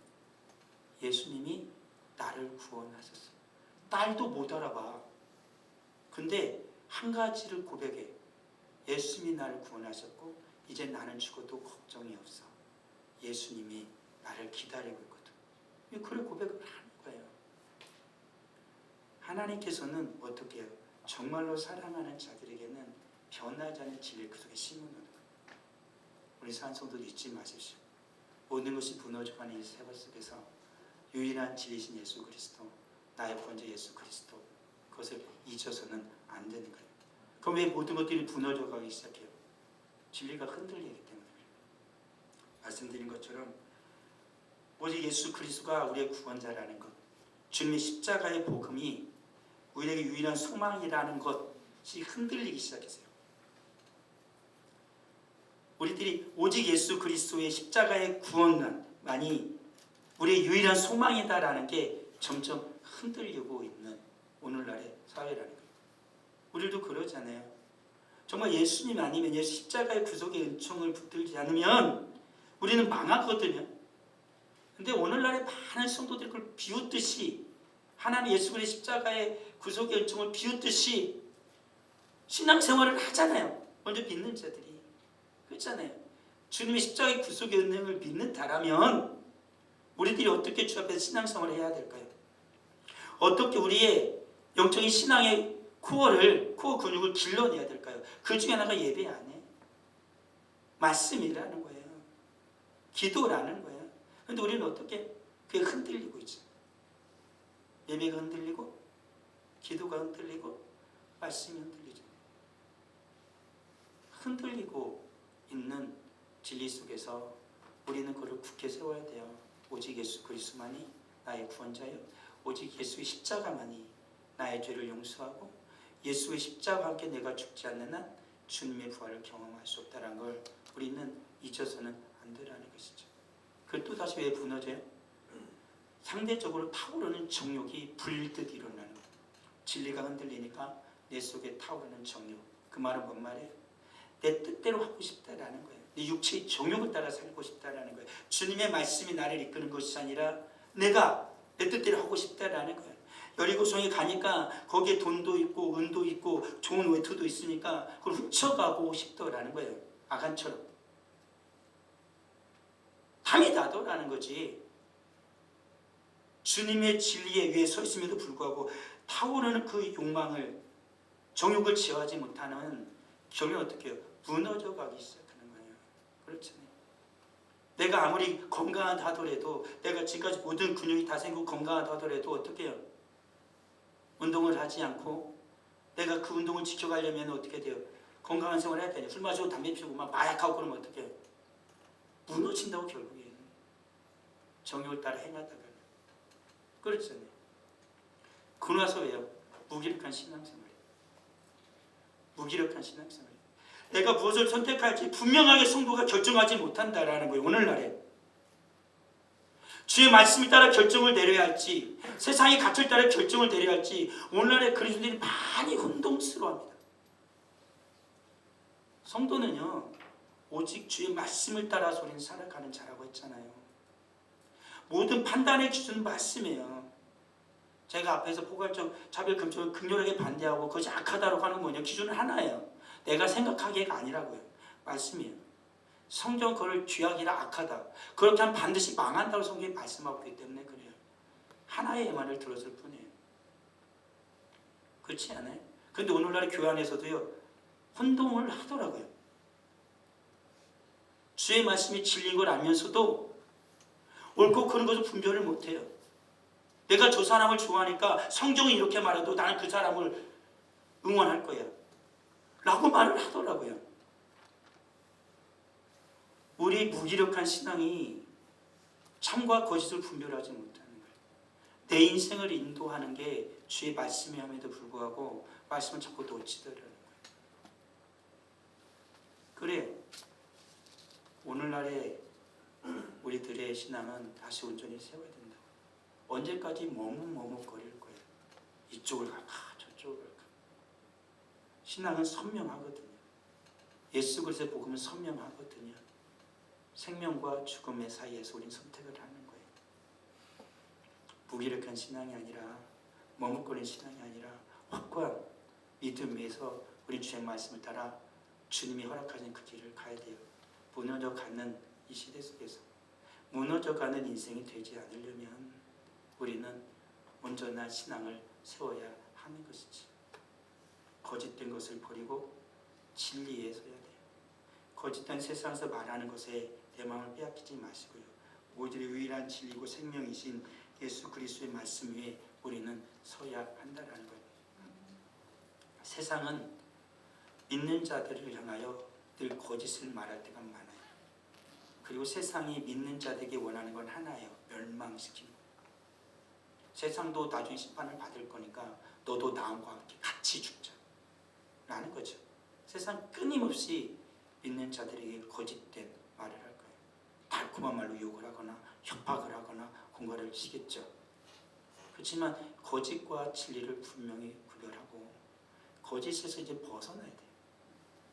예수님이 나를 구원하셨어요. 딸도 못 알아봐. 근데 한 가지를 고백해. 예수님이 나를 구원하셨고 이제 나는 죽어도 걱정이 없어. 예수님이 나를 기다리고 있거든. 그래 고백을 하는 거예요. 하나님께서는 어떻게 해요? 정말로 사랑하는 자들에게는 변하지 않은 진리를 그 속에 심어놓는 거예요. 우리 산성도도 잊지 마십시오. 모든 것이 무너져가는 이 세월 속에서 유일한 진리신 예수 그리스도, 나의 구원자 예수 그리스도, 그것을 잊어서는 안 되는 거예요. 그럼 왜 모든 것들이 무너져가기 시작해요? 진리가 흔들리기 때문에. 말씀드린 것처럼 오직 예수 그리스도가 우리의 구원자라는 것, 주님의 십자가의 복음이 우리에게 유일한 소망이라는 것이 흔들리기 시작했어요. 우리들이 오직 예수 그리스도의 십자가의 구원만이 우리의 유일한 소망이다라는 게 점점 흔들리고 있는 오늘날의 사회라는 거예요. 우리도 그러잖아요. 정말 예수님 아니면 예수 십자가의 구속의 은총을 붙들지 않으면 우리는 망하거든요. 근데 오늘날의 많은 성도들이 그걸 비웃듯이 하나님 예수 그리스도의 십자가의 구속의 은총을 비웃듯이 신앙생활을 하잖아요. 먼저 믿는 자들이. 그렇잖아요. 주님의 십자가의 구속의 은총을 믿는다라면 우리들이 어떻게 주 앞에서 신앙생활을 해야 될까요? 어떻게 우리의 영적인 신앙의 코어 근육을 길러내야 될까요? 그 중에 하나가 예배 안 해. 말씀이라는 거예요. 기도라는 거예요. 그런데 우리는 어떻게 그게 흔들리고 있죠. 예배가 흔들리고 기도가 흔들리고 말씀이 흔들리죠. 흔들리고 있는 진리 속에서 우리는 그를 굳게 세워야 돼요. 오직 예수 그리스도만이 나의 구원자요. 오직 예수의 십자가만이 나의 죄를 용서하고 예수의 십자가와 함께 내가 죽지 않는 한 주님의 부활을 경험할 수 없다는 걸 우리는 잊어서는 안 되라는 것이죠. 그 또다시 왜 무너져요? 상대적으로 타오르는 정욕이 불듯 일어나는 거예요. 진리가 흔들리니까 내 속에 타오르는 정욕. 그 말은 뭔 말이에요? 내 뜻대로 하고 싶다라는 거예요. 내 육체의 정욕을 따라 살고 싶다라는 거예요. 주님의 말씀이 나를 이끄는 것이 아니라 내가 내 뜻대로 하고 싶다라는 거예요. 여리고성에 가니까 거기에 돈도 있고 은도 있고 좋은 외투도 있으니까 그걸 훔쳐가고 싶더라는 거예요. 아간처럼. 탐이 나더라는 거지. 주님의 진리에 위에 서 있음에도 불구하고 타오르는 그 욕망을 정욕을 제어하지 못하는 결국은 어떻게 해요? 무너져 가기 시작하는 거예요. 그렇잖아요. 내가 아무리 건강하다 하더라도 내가 지금까지 모든 근육이 다 생기고 건강하다 하더라도 어떻게 해요? 운동을 하지 않고 내가 그 운동을 지켜가려면 어떻게 돼요? 건강한 생활을 해야 되냐? 술 마시고 담배 피우고 막 마약하고 그러면 어떻게 해요? 무너진다고 결국에는. 정욕을 따라 행하다가. 그렇잖아요. 그러나서 왜요? 무기력한 신앙생활이에요. 무기력한 신앙생활이에요. 내가 무엇을 선택할지 분명하게 성도가 결정하지 못한다라는 거예요. 오늘날에. 주의 말씀에 따라 결정을 내려야 할지 세상의 가치를 따라 결정을 내려야 할지 오늘날의 그리스도인들이 많이 혼동스러워합니다. 성도는요. 오직 주의 말씀을 따라서 우리는 살아가는 자라고 했잖아요. 모든 판단의 기준은 말씀이에요. 제가 앞에서 포괄적 차별 금지를 극렬하게 반대하고 그것이 악하다고 하는 거냐 기준은 하나예요. 내가 생각하기가 아니라고요. 말씀이에요. 성경 그걸 죄악이라 악하다. 그렇게 하면 반드시 망한다고 성경이 말씀하고 있기 때문에 그래요. 하나의 말을 들었을 뿐이에요. 그렇지 않아요? 근데 오늘날 교회 안에서도요, 혼동을 하더라고요. 주의 말씀이 진리인 걸 알면서도 옳고 그른 것을 분별을 못해요. 내가 저 사람을 좋아하니까 성경이 이렇게 말해도 나는 그 사람을 응원할 거야 라고 말을 하더라고요. 우리 무기력한 신앙이 참과 거짓을 분별하지 못하는 거예요. 내 인생을 인도하는 게 주의 말씀이함에도 불구하고 말씀을 자꾸 놓치더라는 거예요. 그래요. 오늘날의 우리들의 신앙은 다시 온전히 세워야 된다고. 언제까지 머뭇머뭇거릴 거예요. 이쪽을 갈까 저쪽을 갈까. 신앙은 선명하거든요. 예수 그리스도의 복음은 선명하거든요. 생명과 죽음의 사이에서 우리는 선택을 하는 거예요. 무기력한 신앙이 아니라 머뭇거리는 신앙이 아니라 확고한 믿음 위에서 우리 주의 말씀을 따라 주님이 허락하신 그 길을 가야 돼요. 무너져가는 이 시대 속에서 무너져가는 인생이 되지 않으려면 우리는 온전한 신앙을 세워야 하는 것이지. 거짓된 것을 버리고 진리에 서야 돼요. 거짓된 세상에서 말하는 것에 내 마음을 빼앗기지 마시고요. 오직 유일한 진리고 생명이신 예수 그리스도의 말씀 위에 우리는 서야 한다는 거예요. 세상은 믿는 자들을 향하여 늘 거짓을 말할 때가 많아요. 그리고 세상이 믿는 자들에게 원하는 건 하나예요. 멸망시키는 거예요. 세상도 나중에 심판을 받을 거니까 너도 나와 함께 같이 죽자 라는 거죠. 세상 끊임없이 믿는 자들에게 거짓된 말을 할 거예요. 달콤한 말로 욕을 하거나 협박을 하거나 공갈을 치겠죠. 그렇지만 거짓과 진리를 분명히 구별하고 거짓에서 이제 벗어나야 돼요.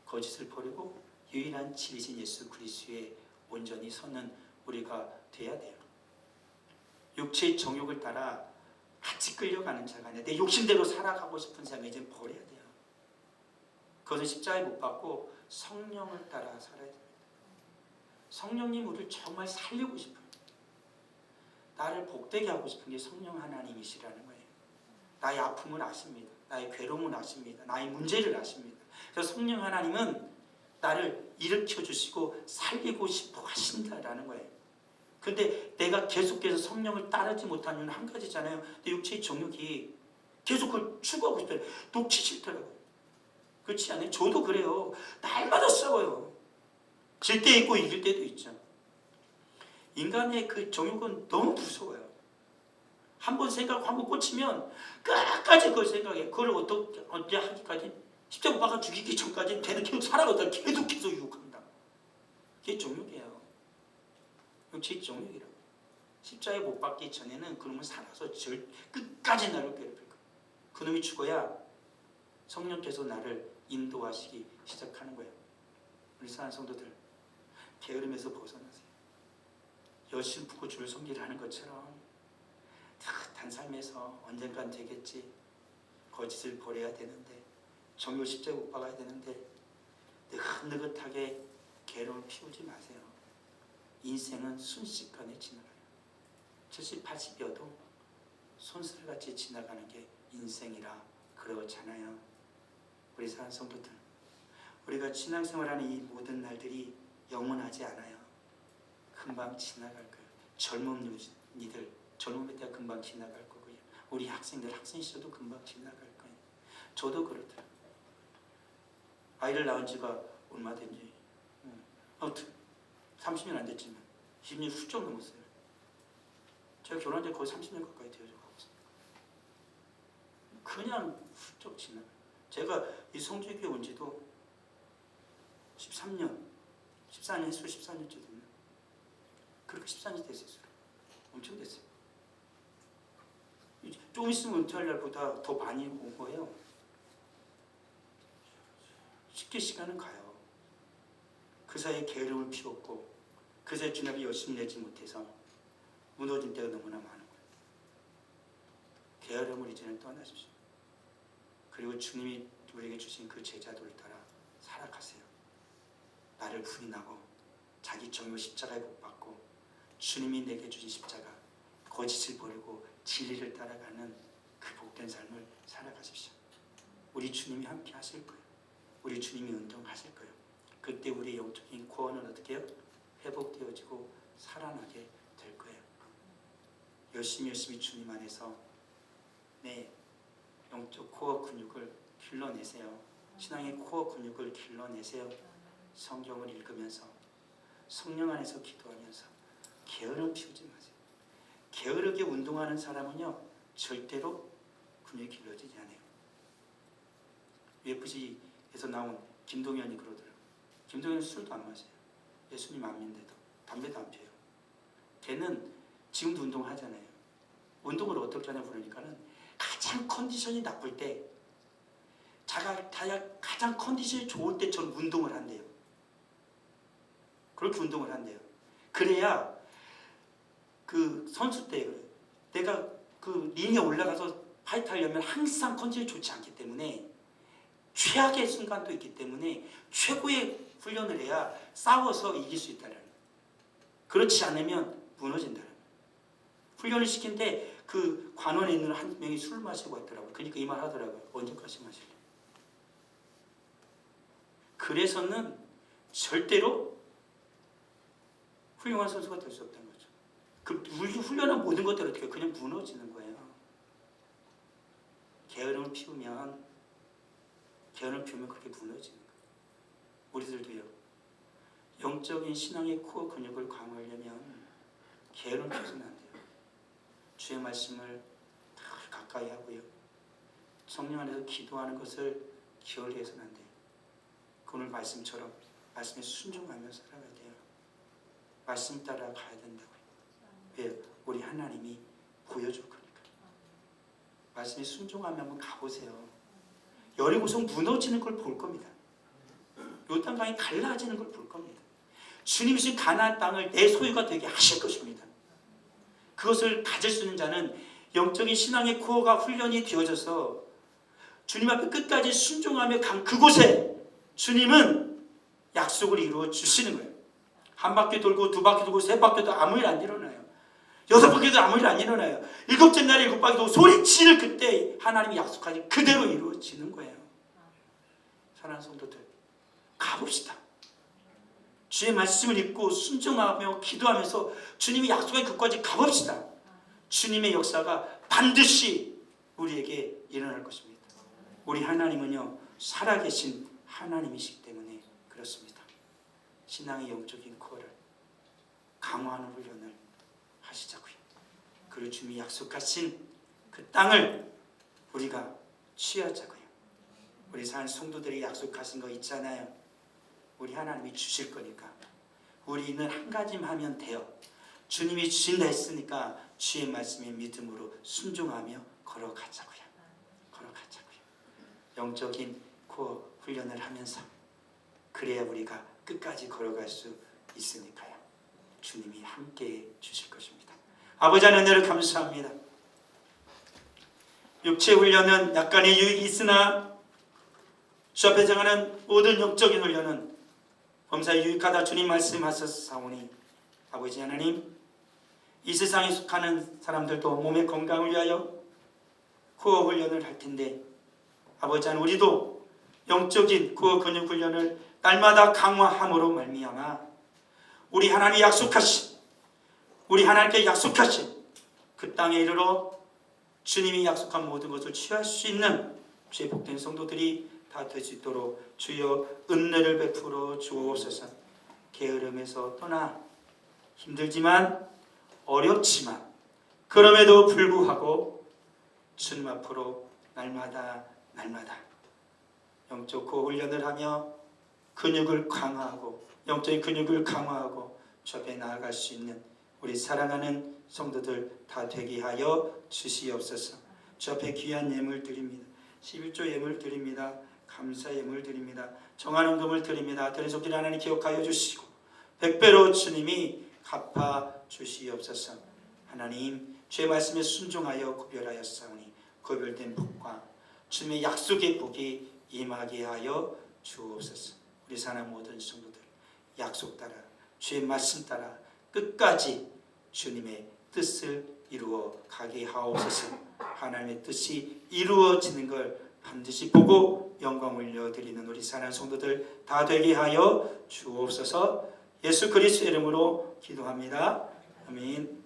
거짓을 버리고 유일한 진리신 예수 그리스도에 온전히 서는 우리가 돼야 돼요. 육체의 정욕을 따라 같이 끌려가는 자가 아니라 내 욕심대로 살아가고 싶은 사람이 이제 버려야 돼요. 그것은 십자가에 못 박고 성령을 따라 살아야 됩니다. 성령님 우리를 정말 살리고 싶어요. 나를 복되게 하고 싶은 게 성령 하나님이시라는 거예요. 나의 아픔을 아십니다. 나의 괴로움을 아십니다. 나의 문제를 아십니다. 그래서 성령 하나님은 나를 일으켜 주시고 살리고 싶어 하신다라는 거예요. 근데 내가 계속해서 성령을 따르지 못하는 이유는 한 가지잖아요. 내 육체의 정욕이 계속 그걸 추구하고 싶어요. 놓기 싫더라고요. 그렇지 않아요? 저도 그래요. 날마다 싸워요. 질 때 있고 이길 때도 있죠. 인간의 그 정욕은 너무 무서워요. 한번 생각, 한번 꽂히면 끝까지 그걸 생각해. 그걸 어떻게 하기까지? 십자가 못 박아 죽이기 전까지 걔는 계속 살아가다가 계속 유혹합니다. 그게 정욕이에요. 육체의 정욕이라고. 십자가에 못 박기 전에는 그놈은 살아서 끝까지 나를 괴롭힐 거예요. 그놈이 죽어야 성령께서 나를 인도하시기 시작하는 거예요. 우리 사랑하는 성도들, 게으름에서 벗어나세요. 여신부고 주를 섬기를 하는 것처럼 따뜻한 삶에서 언젠간 되겠지. 거짓을 버려야 되는데, 정욕 십자가에 못 박아야 되는데 느긋느긋하게 괴로움을 피우지 마세요. 인생은 순식간에 지나가요. 70, 80여도 손살같이 지나가는 게 인생이라 그렇잖아요. 우리 사랑하는 성도들, 우리가 신앙생활하는 이 모든 날들이 영원하지 않아요. 금방 지나갈 거예요. 젊은이들, 젊은 때가 금방 지나갈 거고요. 우리 학생들, 학생 시절도 금방 지나갈 거예요. 저도 그렇더라고요. 아이를 낳은 지가 얼마 된지 아무튼 30년 안 됐지만 20년 훌쩍 넘었어요. 제가 결혼한 지 거의 30년 가까이 되어서 가고 있습니다. 그냥 훌쩍 지나가요. 제가 이 성주교회 온 지도 14년 횟수 14년째 됐나? 그렇게 14년째 됐어요. 엄청 됐어요. 좀 있으면 은퇴할 날보다 더 많이 온 거예요. 쉽게 시간은 가요. 그 사이에 게으름을 피웠고 그 사이에 주님이 열심히 내지 못해서 무너진 때가 너무나 많은 거예요. 게으름을 이제는 떠나십시오. 그리고 주님이 우리에게 주신 그 제자도를 따라 살아가세요. 나를 부인하고 자기 정욕 십자가에 못 박고 주님이 내게 주신 십자가 거짓을 버리고 진리를 따라가는 그 복된 삶을 살아가십시오. 우리 주님이 함께 하실 거예요. 우리 주님이 운동하실 거예요. 그때 우리의 영적인 구원은 어떻게 해요? 회복되어지고 살아나게 될 거예요. 열심히 주님 안에서 내 영적 코어 근육을 길러내세요. 신앙의 코어 근육을 길러내세요. 성경을 읽으면서 성령 안에서 기도하면서 게으름 피우지 마세요. 게으르게 운동하는 사람은요 절대로 근육이 길러지지 않아요. UFC에서 나온 김동현이 그러더라고요. 김동현은 술도 안 마셔요. 예수님 안 믿는데도 담배도 안 피워요. 걔는 지금도 운동하잖아요. 운동을 어떻게 하냐 그러니까는 가장 컨디션이 나쁠 때 자기가 가장 컨디션이 좋을 때 전 운동을 한대요. 그렇게 운동을 한대요. 그래야 그 선수 때 내가 그 링에 올라가서 파이트 하려면 항상 컨디션이 좋지 않기 때문에 최악의 순간도 있기 때문에 최고의 훈련을 해야 싸워서 이길 수 있다는 거예요. 그렇지 않으면 무너진다는 거예요. 훈련을 시킨데 그 관원에 있는 한 명이 술을 마시고 왔더라고요. 그러니까 이 말 하더라고요. 언제까지 마실래? 그래서는 절대로 훌륭한 선수가 될 수 없다는 거죠. 그 훈련한 모든 것들은 어떻게 그냥 무너지는 거예요. 게으름을 피우면 그렇게 무너지는 거예요. 우리들도요. 영적인 신앙의 코어 근육을 강화하려면 게으름 피우면 안 돼요. 주의 말씀을 가까이 하고요. 성령 안에서 기도하는 것을 기울여서는 안 돼요. 오늘 말씀처럼 말씀에 순종하며 살아가야 돼요. 말씀 따라 가야 된다고요. 왜요? 우리 하나님이 보여줄 거니까. 말씀에 순종하며 한번 가보세요. 여리고성 무너지는 걸 볼 겁니다. 요단 강이 갈라지는 걸 볼 겁니다. 주님이 주신 가나안 땅을 내 소유가 되게 하실 것입니다. 그것을 가질 수 있는 자는 영적인 신앙의 코어가 훈련이 되어져서 주님 앞에 끝까지 순종하며 간 그곳에 주님은 약속을 이루어 주시는 거예요. 한 바퀴 돌고 두 바퀴 돌고 세 바퀴 돌고 아무 일 안 일어나요. 여섯 바퀴도 아무 일 안 일어나요. 일곱째 날에 일곱 바퀴 돌고 소리치는 그때 하나님이 약속하신 그대로 이루어지는 거예요. 사랑하는 성도들 가봅시다. 주의 말씀을 읽고 순종하며 기도하면서 주님이 약속한 그까지 가봅시다. 주님의 역사가 반드시 우리에게 일어날 것입니다. 우리 하나님은요 살아계신 하나님이시기 때문에 그렇습니다. 신앙의 영적인 코어를 강화하는 훈련을 하시자고요. 그리고 주님이 약속하신 그 땅을 우리가 취하자고요. 우리 산 성도들이 약속하신 거 있잖아요. 우리 하나님이 주실 거니까 우리는 한 가지만 하면 돼요. 주님이 주신다 했으니까 주의 말씀에 믿음으로 순종하며 걸어가자고요. 영적인 코어 훈련을 하면서 그래야 우리가 끝까지 걸어갈 수 있으니까요. 주님이 함께해 주실 것입니다. 아버지 하나님 은혜를 감사합니다. 육체 훈련은 약간의 유익이 있으나 주 앞에 정하는 모든 영적인 훈련은 범사에 유익하다 주님 말씀하셨사오니 아버지 하나님 이 세상에 속하는 사람들도 몸의 건강을 위하여 코어 훈련을 할 텐데 아버지 하나님 우리도 영적인 코어 근육 훈련을 날마다 강화함으로 말미암아 우리 하나님이 약속하신 우리 하나님께 약속하신 그 땅에 이르러 주님이 약속한 모든 것을 취할 수 있는 주의 복된 성도들이 다 될 수 있도록 주여 은혜를 베풀어 주옵소서. 게으름에서 떠나 힘들지만 어렵지만 그럼에도 불구하고 주님 앞으로 날마다 영적 코어 훈련을 하며 근육을 강화하고 영적인 근육을 강화하고 주 앞에 나아갈 수 있는 우리 사랑하는 성도들 다 되게 하여 주시옵소서. 주 앞에 귀한 예물 드립니다. 11조 예물 드립니다. 감사 예물 드립니다. 정한 금을 드립니다. 드린 속길 하나님 기억하여 주시고 백배로 주님이 갚아 주시옵소서. 하나님 주의 말씀에 순종하여 구별하였사오니 구별된 복과 주님의 약속의 복이 임하게 하여 주옵소서. 우리 사랑 모든 성도들 약속 따라 주의 말씀 따라 끝까지 주님의 뜻을 이루어 가게 하옵소서. 하나님의 뜻이 이루어지는 걸 반드시 보고 영광 올려드리는 우리 사랑하는 성도들 다 되게 하여 주옵소서. 예수 그리스도의 이름으로 기도합니다. 아멘.